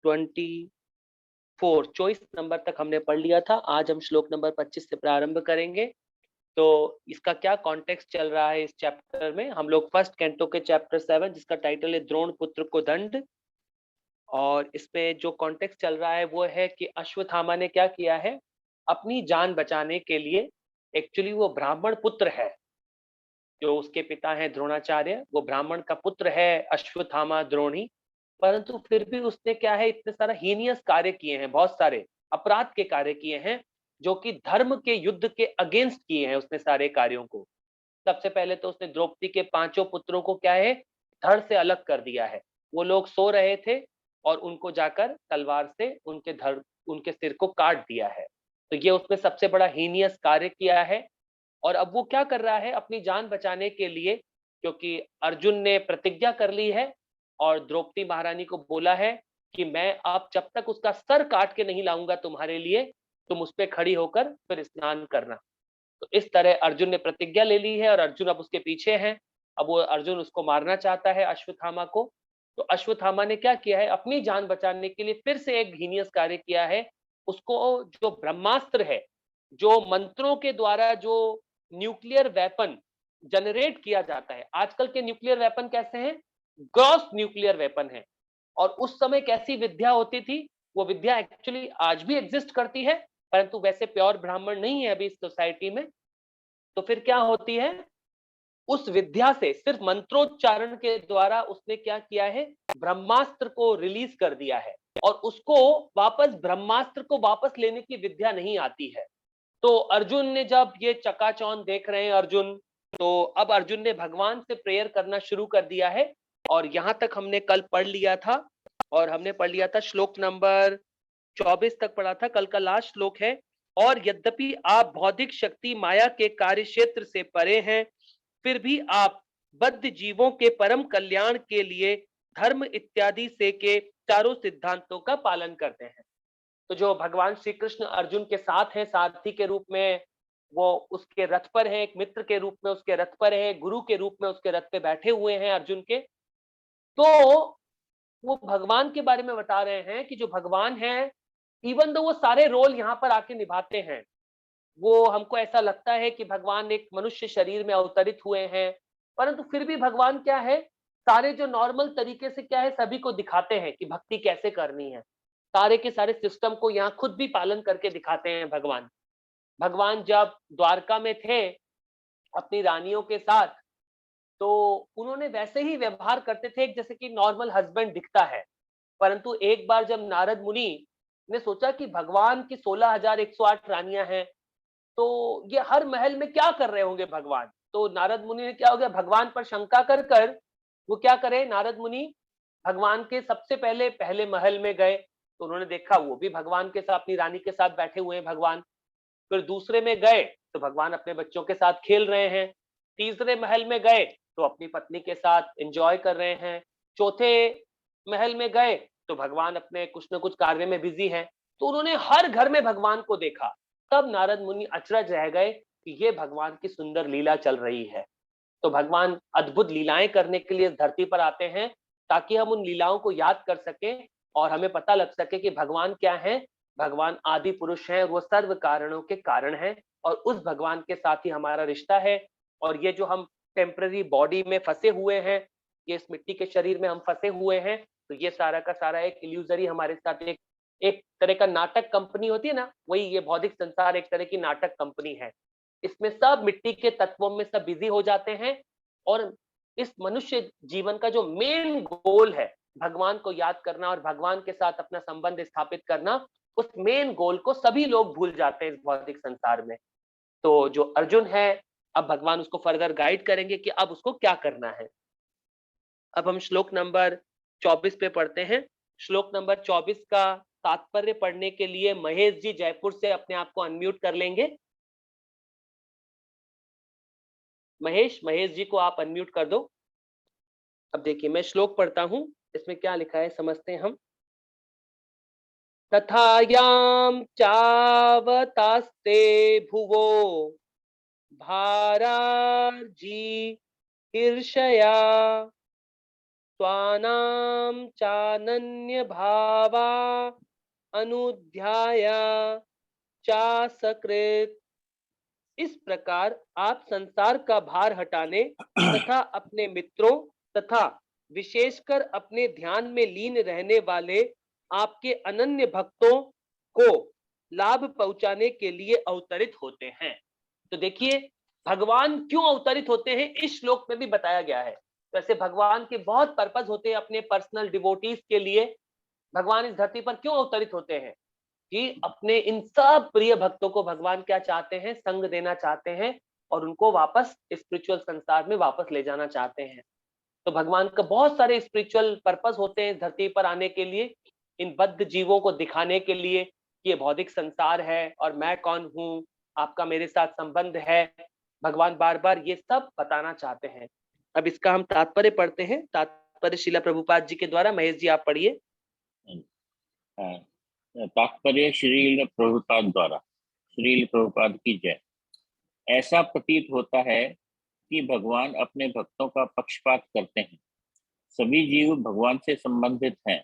24 number तक हमने पढ़ लिया था। आज हम श्लोक नंबर 25 से प्रारंभ करेंगे। तो इसका क्या कॉन्टेक्स्ट चल रहा है इस चैप्टर में? हम लोग फर्स्ट कैंटो के चैप्टर 7 जिसका टाइटल है द्रोण पुत्र को दंड, और इसमें जो कॉन्टेक्स्ट चल रहा है वो है कि अश्वत्थामा ने क्या किया है अपनी जान बचाने के लिए। एक्चुअली वो ब्राह्मण पुत्र है, जो उसके पिता हैं द्रोणाचार्य, वो ब्राह्मण का पुत्र है अश्वत्थामा द्रोणी। परंतु फिर भी उसने क्या है इतने सारा हीनियस कार्य किए हैं, बहुत सारे अपराध के कार्य किए हैं, जो कि धर्म के युद्ध के अगेंस्ट किए हैं उसने सारे कार्यों को। सबसे पहले तो उसने द्रौपदी के पांचों पुत्रों को क्या है धड़ से अलग कर दिया है। वो लोग सो रहे थे और उनको जाकर तलवार से उनके सिर को काट दिया है। तो ये उसने सबसे बड़ा हीनियस कार्य किया है। और अब वो क्या कर रहा है अपनी जान बचाने के लिए, क्योंकि अर्जुन ने प्रतिज्ञा कर ली है और द्रौपदी महारानी को बोला है कि मैं अब जब तक उसका सर काट के नहीं लाऊंगा तुम्हारे लिए, तुम उस पर खड़ी होकर फिर स्नान करना। तो इस तरह अर्जुन ने प्रतिज्ञा ले ली है और अर्जुन अब उसके पीछे है। अब वो अर्जुन उसको मारना चाहता है अश्वत्थामा को। तो अश्वत्थामा ने क्या किया है अपनी जान बचाने के लिए फिर से एक हीनियस कार्य किया है। उसको जो ब्रह्मास्त्र है, जो मंत्रों के द्वारा जो न्यूक्लियर वेपन जनरेट किया जाता है, आजकल के न्यूक्लियर वेपन कैसे हैं? ग्रॉस न्यूक्लियर वेपन है। और उस समय कैसी विद्या होती थी? वो विद्या एक्चुअली आज भी एग्जिस्ट करती है, परंतु वैसे प्योर ब्राह्मण नहीं है अभी इस सोसाइटी में। तो फिर क्या होती है, उस विद्या से सिर्फ मंत्रोच्चारण के द्वारा उसने क्या किया है ब्रह्मास्त्र को रिलीज कर दिया है। और उसको वापस ब्रह्मास्त्र को वापस लेने की विद्या नहीं आती है। तो अर्जुन ने जब ये चकाचौंध देख रहे हैं अर्जुन, तो अब अर्जुन ने भगवान से प्रेयर करना शुरू कर दिया है। और यहां तक हमने कल पढ़ लिया था, और हमने पढ़ लिया था श्लोक नंबर 24 तक पढ़ा था, कल का लास्ट श्लोक है। और यद्यपि आप बौद्धिक शक्ति माया के कार्य क्षेत्र से परे हैं, फिर भी आप बद्ध जीवों के परम कल्याण के लिए धर्म इत्यादि से के चारों सिद्धांतों का पालन करते हैं। तो जो भगवान श्री कृष्ण अर्जुन के साथ हैं सारथी के रूप में, वो उसके रथ पर है, एक मित्र के रूप में उसके रथ पर है, गुरु के रूप में उसके रथ पे बैठे हुए हैं अर्जुन के। तो वो भगवान के बारे में बता रहे हैं कि जो भगवान है, इवन दो वो सारे रोल यहाँ पर आके निभाते हैं, वो हमको ऐसा लगता है कि भगवान एक मनुष्य शरीर में अवतरित हुए हैं, परंतु फिर भी भगवान क्या है सारे जो नॉर्मल तरीके से क्या है सभी को दिखाते हैं कि भक्ति कैसे करनी है। सारे के सारे सिस्टम को यहाँ खुद भी पालन करके दिखाते हैं भगवान। भगवान जब द्वारका में थे अपनी रानियों के साथ, तो उन्होंने वैसे ही व्यवहार करते थे जैसे कि नॉर्मल हस्बैंड दिखता है। परंतु एक बार जब नारद मुनि ने सोचा कि भगवान की 16,108 रानियां हैं, तो ये हर महल में क्या कर रहे होंगे भगवान। तो नारद मुनि ने क्या हो गया भगवान पर शंका कर कर वो क्या करे, नारद मुनि भगवान के सबसे पहले पहले महल में गए। तो उन्होंने देखा वो भी भगवान के साथ अपनी रानी के साथ बैठे हुए हैं भगवान। फिर दूसरे में गए तो भगवान अपने बच्चों के साथ खेल रहे हैं। तीसरे महल में गए तो अपनी पत्नी के साथ एंजॉय कर रहे हैं। चौथे महल में गए तो भगवान अपने कुछ न कुछ कार्य में बिजी हैं। तो उन्होंने हर घर में भगवान को देखा। तब नारद मुनि अचरज रह गए कि ये भगवान की सुंदर लीला चल रही है। तो भगवान अद्भुत लीलाएं करने के लिए इस धरती पर आते हैं, ताकि हम उन लीलाओं को याद कर सकें और हमें पता लग सके कि भगवान क्या है। भगवान आदि पुरुष हैं, वो सर्व कारणों के कारण हैं, और उस भगवान के साथ ही हमारा रिश्ता है। और ये जो हम टेम्पररी बॉडी में फंसे हुए हैं, ये इस मिट्टी के शरीर में हम फंसे हुए हैं, तो ये सारा का सारा एक इल्यूजरी हमारे साथ एक एक तरह का नाटक कंपनी होती है ना, वही ये भौतिक संसार एक तरह की नाटक कंपनी है। इसमें सब मिट्टी के तत्वों में सब बिजी हो जाते हैं। और इस मनुष्य जीवन का जो मेन गोल है भगवान को याद करना और भगवान के साथ अपना संबंध स्थापित करना, उस मेन गोल को सभी लोग भूल जाते हैं इस भौतिक संसार में। तो जो अर्जुन है, अब भगवान उसको फर्दर गाइड करेंगे कि अब उसको क्या करना है। अब हम श्लोक नंबर 24 पे पढ़ते हैं। श्लोक नंबर 24 का तात्पर्य पढ़ने के लिए महेश जी जयपुर से अपने आप को अनम्यूट कर लेंगे। महेश महेश जी को आप अनम्यूट कर दो। अब देखिए मैं श्लोक पढ़ता हूं, इसमें क्या लिखा है समझते हैं हम। तथायाम चावतास्ते भुवो भारार्जी ईर्षया स्वानां चानन्य भावा अनुध्याय चासकृत। इस प्रकार आप संसार का भार हटाने तथा अपने मित्रों तथा विशेषकर अपने ध्यान में लीन रहने वाले आपके अनन्य भक्तों को लाभ पहुंचाने के लिए अवतरित होते हैं। तो देखिए भगवान क्यों अवतरित होते हैं इस श्लोक में भी बताया गया है। वैसे भगवान के बहुत पर्पस होते हैं अपने पर्सनल डिवोटीज के लिए। भगवान इस धरती पर क्यों अवतरित होते हैं कि अपने इन सब प्रिय भक्तों को भगवान क्या चाहते हैं, संग देना चाहते हैं और उनको वापस स्पिरिचुअल संसार में वापस ले जाना चाहते हैं। तो भगवान का बहुत सारे स्पिरिचुअल पर्पस होते हैं धरती पर आने के लिए, इन बद्ध जीवों को दिखाने के लिए कि ये भौतिक संसार है और मैं कौन हूँ, आपका मेरे साथ संबंध है। भगवान बार बार ये सब बताना चाहते हैं। अब इसका हम तात्पर्य पढ़ते हैं, तात्पर्य शिला प्रभुपाद जी के द्वारा। महेश जी आप पढ़िए। तात्पर्य श्रील प्रभुपाद द्वारा। श्रील प्रभुपाद की जय। ऐसा प्रतीत होता है कि भगवान अपने भक्तों का पक्षपात करते हैं। सभी जीव भगवान से संबंधित हैं,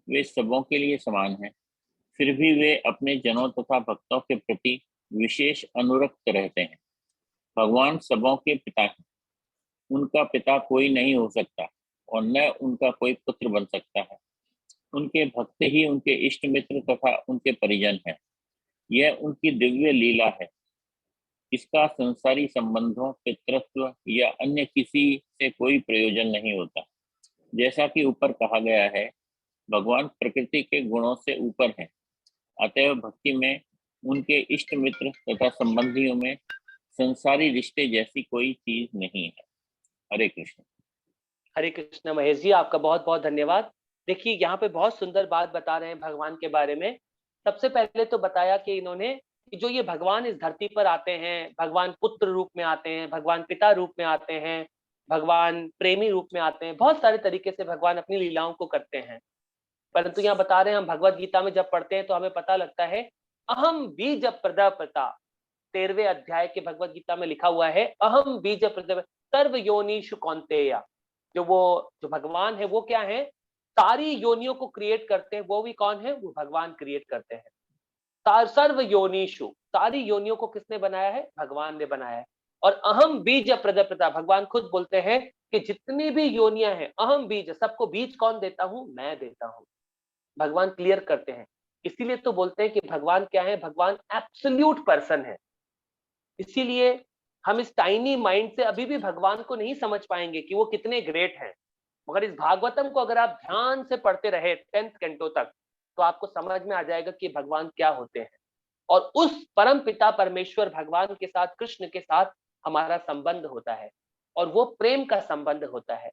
वे सबों के लिए समान हैं, फिर भी वे अपने जनों तथा भक्तों के प्रति विशेष अनुरक्त रहते हैं। भगवान सबों के पिता हैं, उनका पिता कोई नहीं हो सकता और न उनका कोई पुत्र बन सकता है। उनके भक्त ही उनके इष्ट मित्र तथा उनके परिजन हैं। यह उनकी दिव्य लीला है। इसका संसारी संबंधों, पितृत्व या अन्य किसी से कोई प्रयोजन नहीं होता। जैसा कि ऊपर कहा गया है, भगवान प्रकृति के गुणों से ऊपर हैं, अतएव भक्ति में उनके इष्ट मित्र तथा संबंधियों में संसारी रिश्ते जैसी कोई चीज नहीं है। हरे कृष्ण। हरे कृष्ण महेश जी, आपका बहुत बहुत धन्यवाद। देखिए यहाँ पे बहुत सुंदर बात बता रहे हैं भगवान के बारे में। सबसे पहले तो बताया कि इन्होंने कि जो ये भगवान इस धरती पर आते हैं, भगवान पुत्र रूप में आते हैं, भगवान पिता रूप में आते हैं, भगवान प्रेमी रूप में आते हैं, बहुत सारे तरीके से भगवान अपनी लीलाओं को करते हैं। परंतु यहाँ बता रहे हैं, हम भगवत गीता में जब पढ़ते हैं तो हमें पता लगता है अहम बीज प्रजापिता, 13वें अध्याय के भगवत गीता में लिखा हुआ है अहम बीज प्रजापिता सर्व योनिषु कौन्तेय। जो भगवान है वो क्या है, सारी योनियों को क्रिएट करते हैं। वो भी कौन है, वो भगवान क्रिएट करते हैं। सर्व योनिषु, सारी योनियों को किसने बनाया है, भगवान ने बनाया है। और अहम बीज प्रजापिता, भगवान खुद बोलते हैं कि जितनी भी योनियां हैं अहम बीज, सबको बीज कौन देता हूं, मैं देता हूं। भगवान क्लियर करते हैं। इसीलिए तो बोलते हैं कि भगवान क्या है, भगवान एब्सोल्यूट पर्सन है। इसीलिए हम इस टाइनी माइंड से अभी भी भगवान को नहीं समझ पाएंगे कि वो कितने ग्रेट हैं। मगर इस भागवतम को अगर आप ध्यान से पढ़ते रहे 10th कैंटो तक, तो आपको समझ में आ जाएगा कि भगवान क्या होते हैं। और उस परम पिता परमेश्वर भगवान के साथ, कृष्ण के साथ हमारा संबंध होता है और वो प्रेम का संबंध होता है।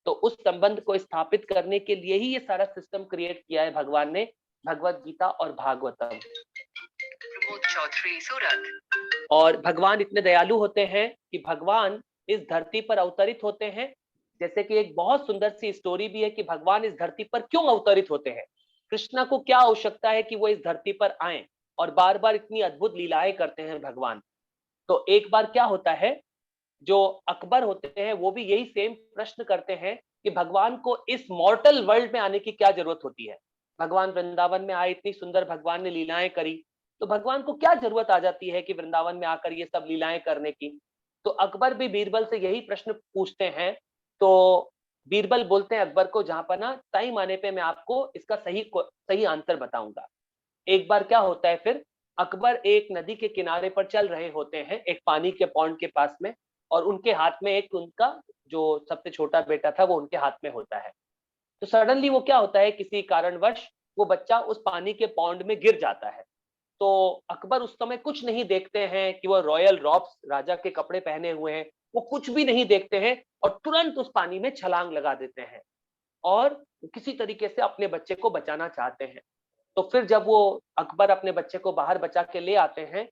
तो उस संबंध को स्थापित करने के लिए ही ये सारा सिस्टम क्रिएट किया है भगवान ने, भगवत गीता और भागवतम। और भगवान इतने दयालु होते हैं कि भगवान इस धरती पर अवतरित होते हैं। जैसे कि एक बहुत सुंदर सी स्टोरी भी है कि भगवान इस धरती पर क्यों अवतरित होते हैं, कृष्णा को क्या आवश्यकता है कि वो इस धरती पर आए और बार बार इतनी अद्भुत लीलाएं करते हैं भगवान। तो एक बार क्या होता है, जो अकबर होते हैं वो भी यही सेम प्रश्न करते हैं कि भगवान को इस मॉर्टल वर्ल्ड में आने की क्या जरूरत होती है। भगवान वृंदावन में आए, इतनी सुंदर भगवान ने लीलाएं करी, तो भगवान को क्या जरूरत आ जाती है कि वृंदावन में आकर ये सब लीलाएं करने की। तो अकबर भी बीरबल से यही प्रश्न पूछते हैं। तो बीरबल बोलते हैं अकबर को, जहां पर ना टाइम आने पे मैं आपको इसका सही आंसर बताऊंगा। एक बार क्या होता है, फिर अकबर एक नदी के किनारे पर चल रहे होते हैं, एक पानी के पॉन्ड के पास में, और उनके हाथ में एक उनका जो सबसे छोटा बेटा था वो उनके हाथ में होता है। तो सडनली वो क्या होता है, किसी कारणवश वो बच्चा उस पानी के पॉन्ड में गिर जाता है। तो अकबर उस समय कुछ नहीं देखते हैं कि वो रॉयल रॉब्स, राजा के कपड़े पहने हुए हैं, वो कुछ भी नहीं देखते हैं और तुरंत उस पानी में छलांग लगा देते हैं और किसी तरीके से अपने बच्चे को बचाना चाहते हैं। तो फिर जब वो अकबर अपने बच्चे को बाहर बचा के ले आते हैं,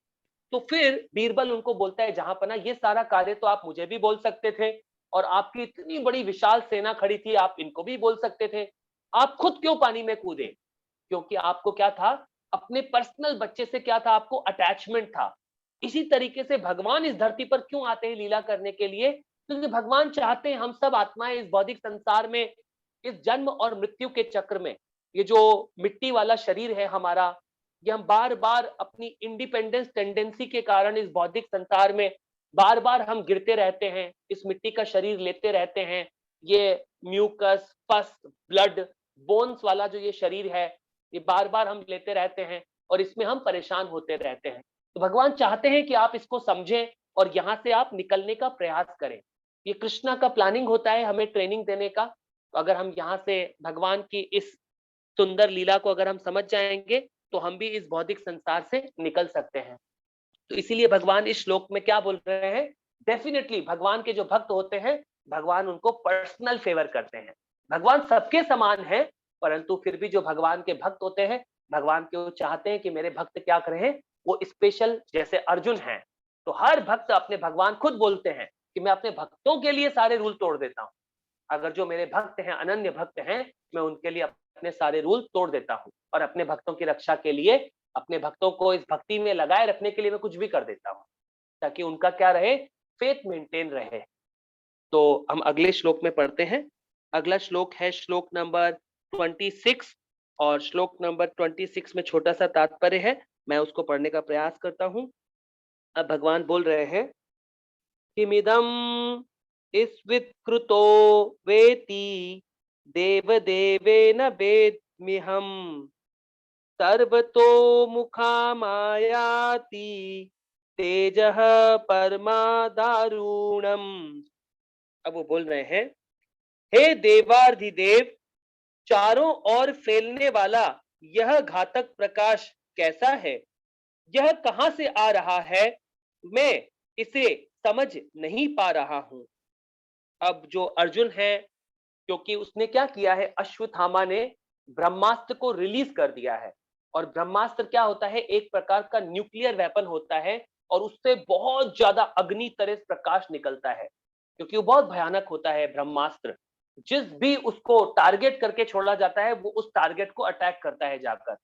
तो फिर बीरबल उनको बोलता है, जहां पर ना ये सारा कार्य तो आप मुझे भी बोल सकते थे और आपकी इतनी बड़ी विशाल सेना खड़ी थी, आप इनको भी बोल सकते थे, आप खुद क्यों पानी में कूदे? क्योंकि आपको क्या था, अपने पर्सनल बच्चे से क्या था, आपको अटैचमेंट था। इसी तरीके से भगवान इस धरती पर क्यों आते हैं लीला करने के लिए, क्योंकि भगवान चाहते हैं हम सब आत्माएं इस भौतिक संसार में इस जन्म और मृत्यु के चक्र में ये जो मिट्टी वाला शरीर है हमारा, ये हम बार बार अपनी इंडिपेंडेंस टेंडेंसी के कारण इस भौतिक संसार में बार बार हम गिरते रहते हैं, इस मिट्टी का शरीर लेते रहते हैं। ये म्यूकस, पस, ब्लड, बोन्स वाला जो ये शरीर है, ये बार बार हम लेते रहते हैं और इसमें हम परेशान होते रहते हैं। तो भगवान चाहते हैं कि आप इसको समझें और यहाँ से आप निकलने का प्रयास करें। ये कृष्णा का प्लानिंग होता है हमें ट्रेनिंग देने का। तो अगर हम यहाँ से भगवान की इस सुंदर लीला को अगर हम समझ जाएंगे तो हम भी इस भौतिक संसार से निकल सकते हैं। तो इसीलिए भगवान इस श्लोक में क्या बोल रहे हैं, डेफिनेटली भगवान के जो भक्त होते हैं, भगवान उनको पर्सनल फेवर करते हैं। भगवान सबके समान है, परंतु फिर भी जो भगवान के भक्त होते हैं, भगवान को चाहते हैं कि मेरे भक्त क्या करें, वो स्पेशल, जैसे अर्जुन है। तो हर भक्त अपने, भगवान खुद बोलते हैं कि मैं अपने भक्तों के लिए सारे रूल तोड़ देता हूँ। अगर जो मेरे भक्त हैं, अनन्य भक्त हैं, मैं उनके लिए अपने सारे रूल तोड़ देता हूँ और अपने भक्तों की रक्षा के लिए, अपने भक्तों को इस भक्ति में लगाए रखने के लिए मैं कुछ भी कर देता हूँ, ताकि उनका क्या रहे, फेथ मेंटेन रहे। तो हम अगले श्लोक में पढ़ते हैं। अगला श्लोक है श्लोक नंबर 26 और श्लोक नंबर 26 में छोटा सा तात्पर्य है, मैं उसको पढ़ने का प्रयास करता हूँ। अब भगवान बोल रहे हैं, किमिदं स्वित्कृतो वेति देवदेवेन वेद्म्यहम् सर्वतो मुखामायाति तेजः परमादारुणम्। अब वो बोल रहे हैं, हे देवाधिदेव, चारों ओर फैलने वाला यह घातक प्रकाश कैसा है, यह कहां से आ रहा है, मैं इसे समझ नहीं पा रहा हूं। अब जो अर्जुन है, क्योंकि उसने क्या किया है, अश्वत्थामा ने ब्रह्मास्त्र को रिलीज कर दिया है। और ब्रह्मास्त्र क्या होता है, एक प्रकार का न्यूक्लियर वेपन होता है और उससे बहुत ज्यादा अग्नि तरह प्रकाश निकलता है, क्योंकि वो बहुत भयानक होता है ब्रह्मास्त्र। जिस भी उसको टारगेट करके छोड़ा जाता है, वो उस टारगेट को अटैक करता है जाकर।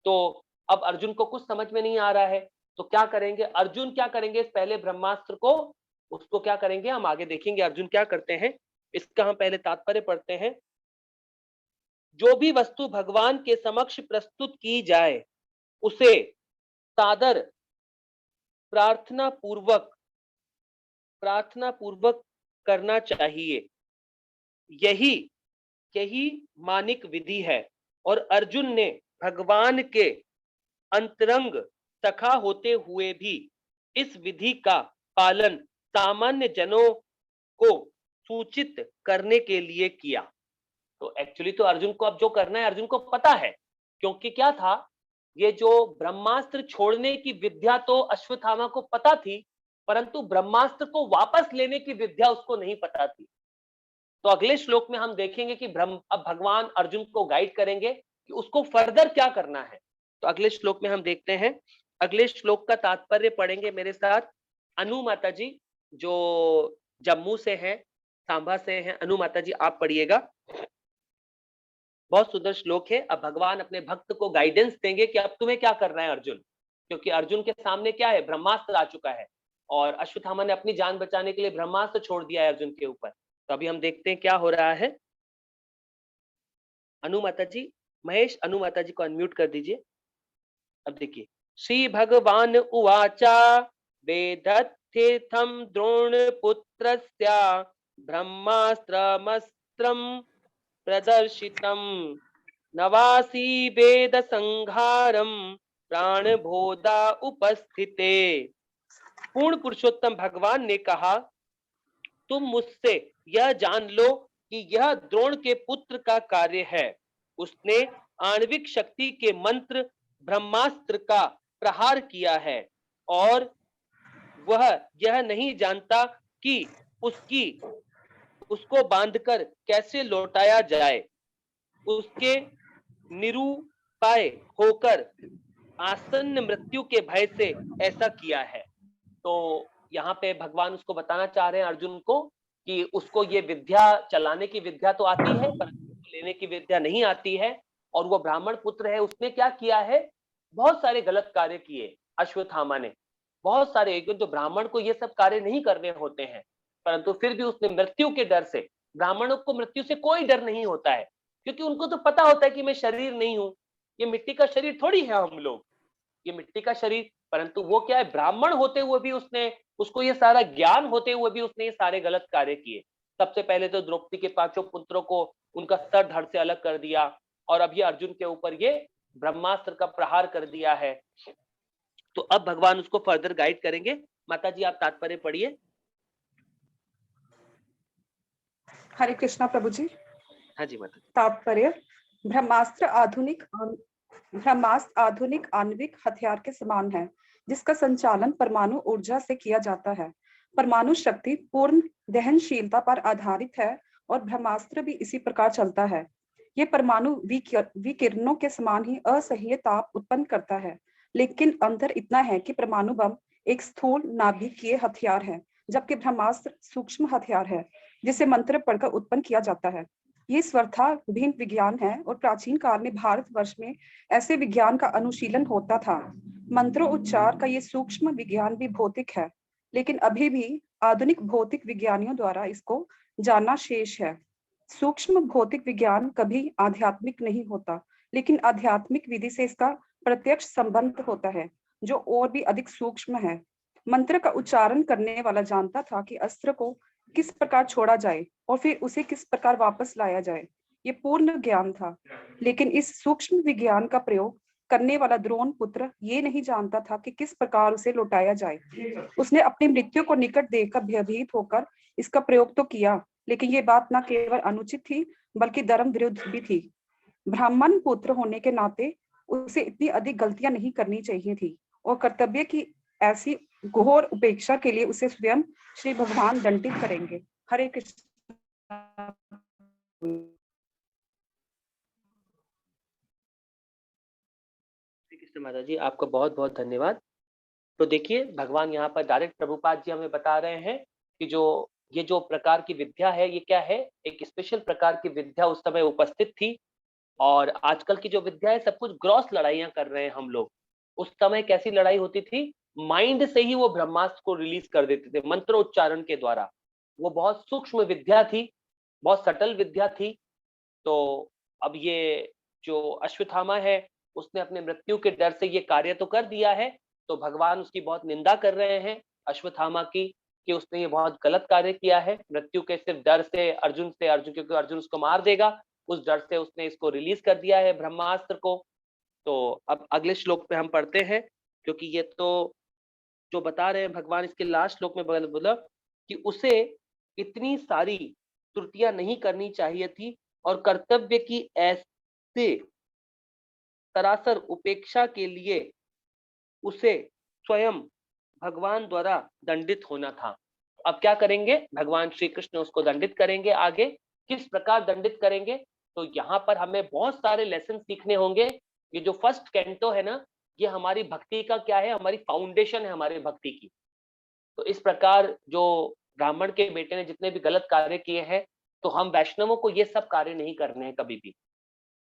तो अब अर्जुन को कुछ समझ में नहीं आ रहा है, तो क्या करेंगे अर्जुन, क्या करेंगे इस पहले ब्रह्मास्त्र को, उसको क्या करेंगे हम आगे देखेंगे अर्जुन क्या करते हैं। इसका हम पहले तात्पर्य पढ़ते हैं। जो भी वस्तु भगवान के समक्ष प्रस्तुत की जाए, उसे सादर प्रार्थना पूर्वक करना चाहिए। यही यही मानिक विधि है। और अर्जुन ने भगवान के अंतरंग सखा होते हुए भी इस विधि का पालन सामान्य जनों को सूचित करने के लिए किया। तो एक्चुअली तो अर्जुन को अब जो करना है, अर्जुन को पता है, क्योंकि क्या था, ये जो ब्रह्मास्त्र छोड़ने की विद्या तो अश्वत्थामा को पता थी, परंतु ब्रह्मास्त्र को वापस लेने की विद्या उसको नहीं पता थी। तो अगले श्लोक में हम देखेंगे कि अब भगवान अर्जुन को गाइड करेंगे कि उसको फर्दर क्या करना है। तो अगले श्लोक में हम देखते हैं, अगले श्लोक का तात्पर्य पढ़ेंगे मेरे साथ अनु माता जी, जो जम्मू से हैं, सांबा से हैं। अनु माता जी आप पढ़िएगा, बहुत सुंदर श्लोक है। अब भगवान अपने भक्त को गाइडेंस देंगे कि अब तुम्हें क्या करना है अर्जुन, क्योंकि अर्जुन के सामने क्या है, ब्रह्मास्त्र आ चुका है और अश्वत्थामा ने अपनी जान बचाने के लिए ब्रह्मास्त्र छोड़ दिया है अर्जुन के ऊपर। तो अभी हम देखते हैं क्या हो रहा है। अनु माता जी, महेश अनु माता जी को अनम्यूट कर दीजिए। अब देखिए, श्री भगवान उवाचा वेदथेथम द्रोणपुत्रस्य ब्रह्मास्त्रमस्त्रम प्रदर्शितम नवासी वेद संहारम प्राणबोधा उपस्थिते। पूर्ण पुरुषोत्तम भगवान ने कहा, तुम मुझसे यह जान लो कि यह द्रोण के पुत्र का कार्य है। उसने आणविक शक्ति के मंत्र ब्रह्मास्त्र का प्रहार किया है और वह यह नहीं जानता कि उसको बांधकर कैसे लौटाया जाए। उसके निरुपाय होकर आसन्न मृत्यु के भय से ऐसा किया है। तो यहाँ पे भगवान उसको बताना चाह रहे हैं अर्जुन को कि उसको ये विद्या चलाने की विद्या तो आती है, पर लेने की विद्या नहीं आती है। और वो ब्राह्मण पुत्र है, उसने क्या किया है, बहुत सारे गलत कार्य किए अश्वत्थामा ने, बहुत सारे। जो ब्राह्मण को ये सब कार्य नहीं करने होते हैं, परंतु फिर भी उसने मृत्यु के डर से ब्राह्मणों को मृत्यु से कोई डर नहीं होता है, क्योंकि उनको तो पता होता है कि मैं शरीर नहीं हूं, ये मिट्टी का शरीर थोड़ी है हम लोग, ये मिट्टी का शरीर। परंतु वो क्या है, ब्राह्मण होते हुए भी उसने, उसको ये सारा ज्ञान होते हुए भी उसने ये सारे गलत कार्य किए। सबसे पहले तो द्रौपदी के 5 पुत्रों को उनका सर धड़ से अलग कर दिया, और अभी अर्जुन के ऊपर ये ब्रह्मास्त्र का प्रहार कर दिया है। तो अब भगवान उसको फर्दर गाइड करेंगे। माता जी आप तात्पर्य पढ़िए। हरे कृष्णा प्रभु जी। हाँ जी माता जी। तात्पर्य, ब्रह्मास्त्र आधुनिक आणविक हथियार के समान है, जिसका संचालन परमाणु ऊर्जा से किया जाता है। परमाणु शक्ति पूर्ण दहनशीलता पर आधारित है और ब्रह्मास्त्र भी इसी प्रकार चलता है। ये परमाणु विकिरणों के समान ही असह्य ताप उत्पन्न करता है, लेकिन अंतर इतना है कि परमाणु बम एक स्थूल नाभिकीय हथियार है, जबकि ब्रह्मास्त्र सूक्ष्म हथियार है, जिसे मंत्र पढ़कर उत्पन्न किया जाता है। ये स्वरथा भिन्न विज्ञान है और प्राचीन काल में भारतवर्ष में ऐसे विज्ञान का अनुशीलन होता था। मंत्रोच्चार का ये सूक्ष्म विज्ञान भी भौतिक है, लेकिन अभी भी आधुनिक भौतिक विज्ञानियों द्वारा इसको जानना शेष है। सूक्ष्म भौतिक विज्ञान कभी आध्यात्मिक नहीं होता, लेकिन आध्यात्मिक विधि से इसका प्रत्यक्ष संबंध होता है, जो और भी अधिक सूक्ष्म है। मंत्र का उच्चारण करने वाला जानता था कि अस्त्र को किस प्रकार छोड़ा जाए और फिर उसे किस प्रकार वापस लाया जाए। ये पूर्ण ज्ञान था, लेकिन इस सूक्ष्म विज्ञान का प्रयोग करने वाला द्रोण पुत्र ये नहीं जानता था कि किस प्रकार उसे लौटाया जाए। उसने अपनी मृत्यु को निकट देखकर भयभीत होकर इसका प्रयोग तो किया, लेकिन ये बात न केवल अनुचित थी बल्कि धर्म विरुद्ध भी थी। ब्राह्मण पुत्र होने के नाते उसे इतनी अधिक गलतियां नहीं करनी चाहिए थी, और कर्तव्य की ऐसी घोर उपेक्षा के लिए उसे स्वयं श्री भगवान दंडित करेंगे। हरे कृष्ण। कृष्ण माता जी आपका बहुत बहुत धन्यवाद। तो देखिए भगवान यहाँ पर डायरेक्ट प्रभुपाद जी हमें बता रहे हैं कि ये जो प्रकार की विद्या है ये क्या है, एक स्पेशल प्रकार की विद्या उस समय उपस्थित थी। और आजकल की जो विद्या है सब कुछ ग्रॉस लड़ाइयां कर रहे हैं हम लोग। उस समय कैसी लड़ाई होती थी, माइंड से ही वो ब्रह्मास्त्र को रिलीज कर देते थे मंत्रोच्चारण के द्वारा। वो बहुत सूक्ष्म विद्या थी, बहुत सटल विद्या थी। तो अब ये जो अश्वत्थामा है उसने अपने मृत्यु के डर से ये कार्य तो कर दिया है, तो भगवान उसकी बहुत निंदा कर रहे हैं अश्वत्थामा की, कि उसने ये बहुत गलत कार्य किया है। मृत्यु के सिर्फ डर से अर्जुन क्योंकि अर्जुन उसको मार देगा, उस डर से उसने इसको रिलीज कर दिया है ब्रह्मास्त्र को। तो अब अगले श्लोक पे हम पढ़ते हैं, क्योंकि ये तो जो बता रहे हैं भगवान इसके लास्ट श्लोक में बोला कि उसे इतनी सारी त्रुटियां नहीं करनी चाहिए थी और कर्तव्य की ऐसे सरासर उपेक्षा के लिए उसे स्वयं भगवान द्वारा दंडित होना था। अब क्या करेंगे, भगवान श्री कृष्ण उसको दंडित करेंगे। आगे किस प्रकार दंडित करेंगे, तो यहाँ पर हमें बहुत सारे लेसन सीखने होंगे। ये जो फर्स्ट कैंटो है ना, ये हमारी भक्ति का क्या है, हमारी फाउंडेशन है हमारी भक्ति की। तो इस प्रकार जो ब्राह्मण के बेटे ने जितने भी गलत कार्य किए हैं, तो हम वैष्णवों को ये सब कार्य नहीं करने हैं कभी भी।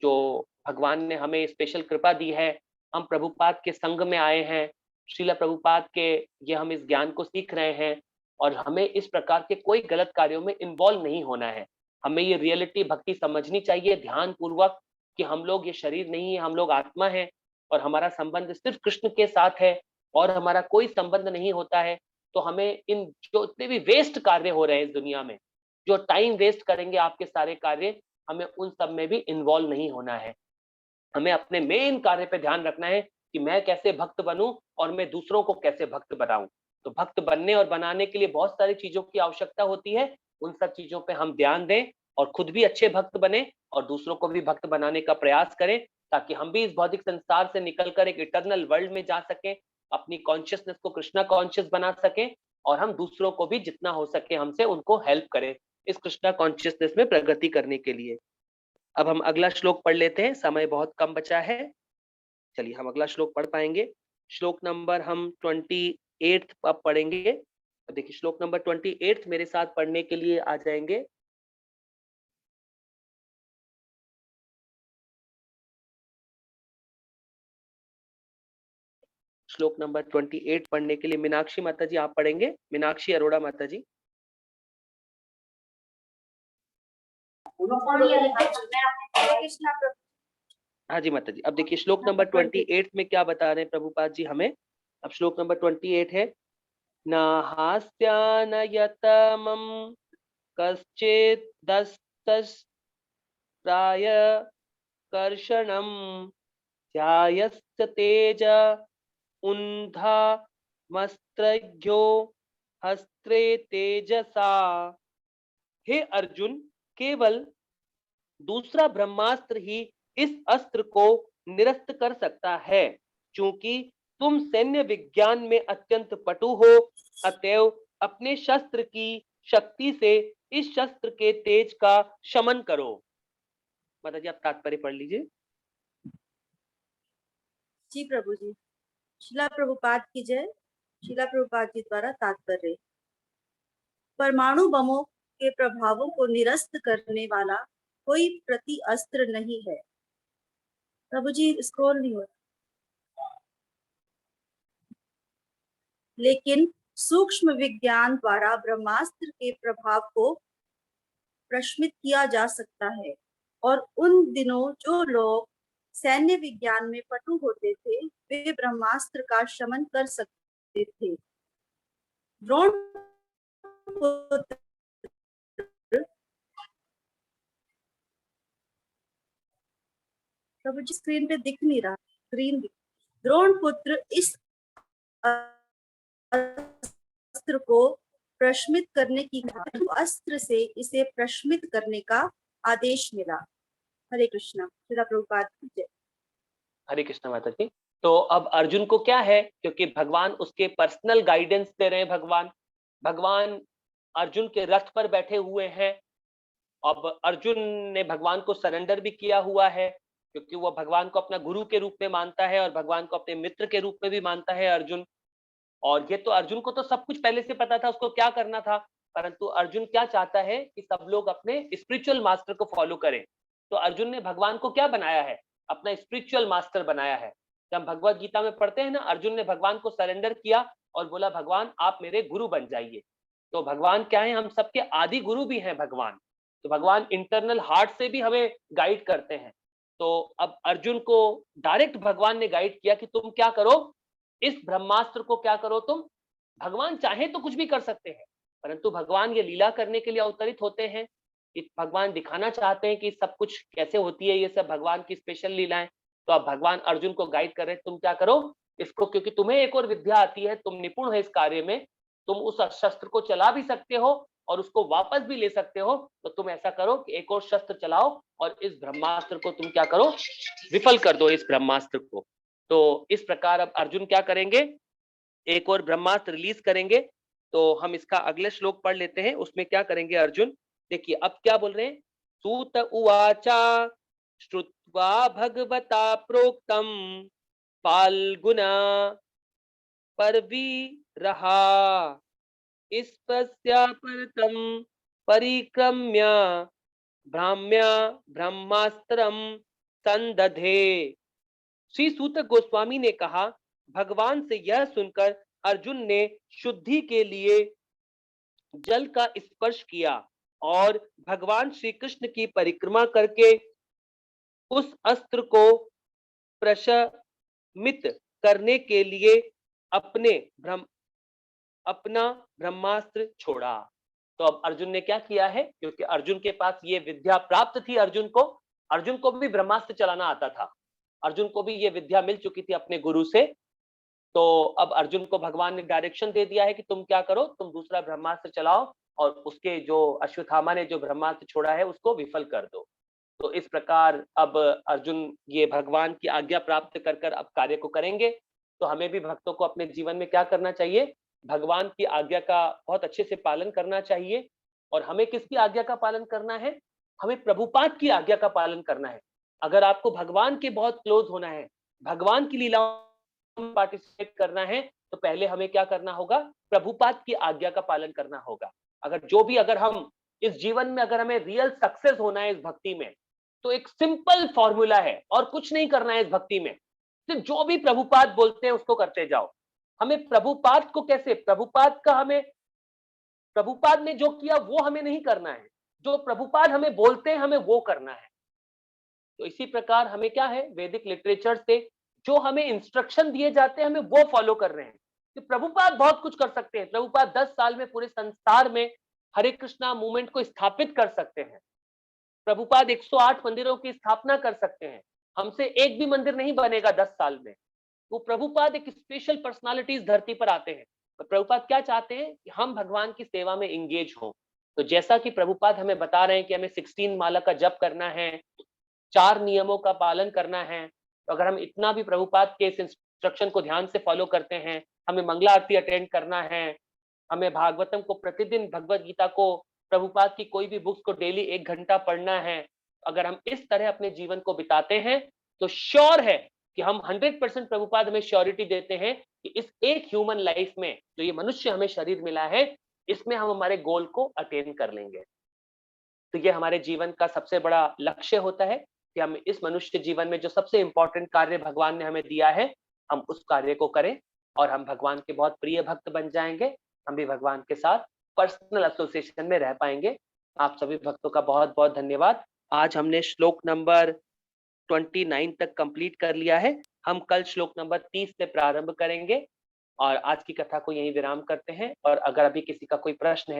जो भगवान ने हमें स्पेशल कृपा दी है, हम प्रभुपाद के संग में आए हैं, श्रीला प्रभुपाद के ये हम इस ज्ञान को सीख रहे हैं, और हमें इस प्रकार के कोई गलत कार्यों में इन्वॉल्व नहीं होना है। हमें ये रियलिटी भक्ति समझनी चाहिए ध्यान पूर्वक कि हम लोग ये शरीर नहीं है, हम लोग आत्मा है, और हमारा संबंध सिर्फ कृष्ण के साथ है और हमारा कोई संबंध नहीं होता है। तो हमें इन जो इतने भी वेस्ट कार्य हो रहे हैं इस दुनिया में, जो टाइम वेस्ट करेंगे आपके सारे कार्य, हमें उन सब में भी इन्वॉल्व नहीं होना है। हमें अपने मेन कार्य पे ध्यान रखना है कि मैं कैसे भक्त बनूं और मैं दूसरों को कैसे भक्त बनाऊं। तो भक्त बनने और बनाने के लिए बहुत सारी चीजों की आवश्यकता होती है, उन सब चीजों पे हम ध्यान दें और खुद भी अच्छे भक्त बने और दूसरों को भी भक्त बनाने का प्रयास करें, ताकि हम भी इस भौतिक संसार से निकलकर एक इटर्नल वर्ल्ड में जा सकें, अपनी कॉन्शियसनेस को कृष्णा कॉन्शियस बना सकें, और हम दूसरों को भी जितना हो सके हमसे उनको हेल्प करें इस कृष्णा कॉन्शियसनेस में प्रगति करने के लिए। अब हम अगला श्लोक पढ़ लेते हैं, समय बहुत कम बचा है। चलिए हम अगला श्लोक पढ़ पाएंगे। श्लोक नंबर हम 28 अब पढ़ेंगे। देखिए श्लोक नंबर 28 मेरे साथ पढ़ने के लिए आ जाएंगे। श्लोक नंबर 28 पढ़ने के लिए मीनाक्षी माता जी आप पढ़ेंगे, मीनाक्षी अरोड़ा माता जी। हाँ जी माता जी। अब देखिए श्लोक नंबर 28 में क्या बता रहे हैं प्रभुपाद जी हमें। अब श्लोक नंबर 28 है, न हास्यानयतमं कश्चित् दस्तस्राय कर्षणं ध्यायस्य तेज उन्धा मस्त्रज्ञो हस्त्रे तेजसा। हे अर्जुन, केवल दूसरा ब्रह्मास्त्र ही इस अस्त्र को निरस्त कर सकता है। क्योंकि तुम सैन्य विज्ञान में अत्यंत पटु हो, अतएव अपने शस्त्र की शक्ति से इस शस्त्र के तेज का शमन करो। माता जी आप तात्पर्य पढ़ लीजिए। जी प्रभु जी। शिला प्रभुपाद की जय। शिला प्रभुपाद जी द्वारा तात्पर्य, परमाणु बमों के प्रभावों को निरस्त करने वाला कोई प्रति अस्त्र नहीं है। प्रभु जी स्क्रॉल नहीं हो रहा, लेकिन सूक्ष्म विज्ञान द्वारा ब्रह्मास्त्र के प्रभाव को प्रशमित किया जा सकता है। और उन दिनों जो लोग सैन्य विज्ञान में पटु होते थे वे ब्रह्मास्त्र का शमन कर सकते थे। द्रोण प्रभु जी स्क्रीन पे दिख नहीं रहा, स्क्रीन द्रोण पुत्र इस अस्त्र को प्रशमित करने की अस्त्र से इसे प्रशमित करने का आदेश मिला। हरे कृष्णा। श्रील प्रभुपाद की जय। हरे कृष्ण माता जी। तो अब अर्जुन को क्या है, क्योंकि भगवान उसके पर्सनल गाइडेंस दे रहे हैं। भगवान अर्जुन के रथ पर बैठे हुए हैं। अब अर्जुन ने भगवान को सरेंडर भी किया हुआ है, क्योंकि वह भगवान को अपना गुरु के रूप में मानता है और भगवान को अपने मित्र के रूप में भी मानता है अर्जुन। और ये तो अर्जुन को तो सब कुछ पहले से पता था उसको क्या करना था, परंतु अर्जुन क्या चाहता है कि सब लोग अपने स्पिरिचुअल मास्टर को फॉलो करें। तो अर्जुन ने भगवान को क्या बनाया है, अपना स्पिरिचुअल मास्टर बनाया है। जब भगवत गीता में पढ़ते हैं ना, अर्जुन ने भगवान को सरेंडर किया और बोला भगवान आप मेरे गुरु बन जाइए। तो भगवान क्या है, हम सबके आदि गुरु भी हैं भगवान। तो भगवान इंटरनल हार्ट से भी हमें गाइड करते हैं। तो अब अर्जुन को डायरेक्ट भगवान ने गाइड किया कि तुम क्या करो, इस ब्रह्मास्त्र को क्या करो तुम। भगवान चाहे तो कुछ भी कर सकते हैं, परंतु भगवान ये लीला करने के लिए अवतरित होते हैं कि भगवान दिखाना चाहते हैं कि सब कुछ कैसे होती है, ये सब भगवान की स्पेशल लीलाएं। तो अब भगवान अर्जुन को गाइड कर रहे हैं, तुम क्या करो इसको, क्योंकि तुम्हें एक और विद्या आती है, तुम निपुण हो इस कार्य में, तुम उस शस्त्र को चला भी सकते हो और उसको वापस भी ले सकते हो। तो तुम ऐसा करो कि एक और शस्त्र चलाओ और इस ब्रह्मास्त्र को तुम क्या करो, विफल कर दो इस ब्रह्मास्त्र को। तो इस प्रकार अब अर्जुन क्या करेंगे, एक और ब्रह्मास्त्र रिलीज करेंगे। तो हम इसका अगले श्लोक पढ़ लेते हैं, उसमें क्या करेंगे अर्जुन। देखिए अब क्या बोल रहे हैं, सूत उवाचा श्रुत्वा भगवता प्रोक्तम फाल्गुना परवीरहा स्पृश्य परतम परिक्रम्य ब्रह्मास्त्रम संदधे। श्री सूत गोस्वामी ने कहा, भगवान से यह सुनकर अर्जुन ने शुद्धि के लिए जल का स्पर्श किया और भगवान श्री कृष्ण की परिक्रमा करके उस अस्त्र को प्रशमित करने के लिए अपना ब्रह्मास्त्र छोड़ा। तो अब अर्जुन ने क्या किया है, क्योंकि अर्जुन के पास ये विद्या प्राप्त थी, अर्जुन को भी ब्रह्मास्त्र चलाना आता था, अर्जुन को भी ये विद्या मिल चुकी थी अपने गुरु से। तो अब अर्जुन को भगवान ने डायरेक्शन दे दिया है कि तुम क्या करो, तुम दूसरा ब्रह्मास्त्र चलाओ और उसके जो अश्वत्थामा ने जो ब्रह्मास्त्र छोड़ा है उसको विफल कर दो। तो इस प्रकार अब अर्जुन ये भगवान की आज्ञा प्राप्त कर कर अब कार्य को करेंगे। तो हमें भी भक्तों को अपने जीवन में क्या करना चाहिए, भगवान की आज्ञा का बहुत अच्छे से पालन करना चाहिए। और हमें किसकी आज्ञा का पालन करना है, हमें प्रभुपाद की आज्ञा का पालन करना है। अगर आपको भगवान के बहुत क्लोज होना है, भगवान की लीलाओं में पार्टिसिपेट करना है, तो पहले हमें क्या करना होगा, प्रभुपाद की आज्ञा का पालन करना होगा। अगर हम इस जीवन में अगर हमें रियल सक्सेस होना है इस भक्ति में, तो एक सिंपल फॉर्मूला है और कुछ नहीं करना है इस भक्ति में, सिर्फ जो भी प्रभुपाद बोलते हैं उसको करते जाओ। हमें प्रभुपाद को कैसे, प्रभुपाद ने जो किया वो हमें नहीं करना है, जो प्रभुपाद हमें बोलते हैं हमें वो करना है। तो इसी प्रकार हमें क्या है, वैदिक लिटरेचर से जो हमें इंस्ट्रक्शन दिए जाते हैं हमें वो फॉलो कर रहे हैं। कि प्रभुपाद बहुत कुछ कर सकते हैं, प्रभुपाद 10 साल में पूरे संसार में हरे कृष्णा मूवमेंट को स्थापित कर सकते हैं। प्रभुपाद 108 मंदिरों की स्थापना कर सकते हैं, हमसे एक भी मंदिर नहीं बनेगा 10 साल में। वो प्रभुपाद एक स्पेशल पर्सनालिटी इस धरती पर आते हैं। तो प्रभुपाद क्या चाहते हैं कि हम भगवान की सेवा में इंगेज हों। तो जैसा कि प्रभुपाद हमें बता रहे हैं कि हमें 16 माला का जप करना है, 4 नियमों का पालन करना है, तो अगर हम इतना भी प्रभुपाद के इस इंस्ट्रक्शन को ध्यान से फॉलो करते हैं, हमें मंगला आरती अटेंड करना है, हमें भागवतम को प्रतिदिन, भगवत गीता को, प्रभुपाद की कोई भी बुक्स को डेली 1 घंटा पढ़ना है, अगर हम इस तरह अपने जीवन को बिताते हैं तो श्योर है कि हम 100% प्रभुपाद हमें श्योरिटी देते हैं कि इस एक ह्यूमन लाइफ में जो ये मनुष्य हमें शरीर मिला है, इसमें हम हमारे गोल को अटेन कर लेंगे। तो ये हमारे जीवन का सबसे बड़ा लक्ष्य होता है कि हम इस मनुष्य जीवन में जो सबसे इंपॉर्टेंट कार्य भगवान ने हमें दिया है, हम उस कार्य को करें और हम भगवान के बहुत प्रिय भक्त बन जाएंगे। हम भी भगवान के साथ पर्सनल एसोसिएशन में रह पाएंगे। आप सभी भक्तों का बहुत बहुत धन्यवाद। आज हमने श्लोक नंबर 29 तक कंप्लीट कर लिया है। हम कल श्लोक नंबर 30 से प्रारंभ करेंगे और आज की कथा को यहीं विराम करते हैं। और अगर अभी किसी का कोई प्रश्न है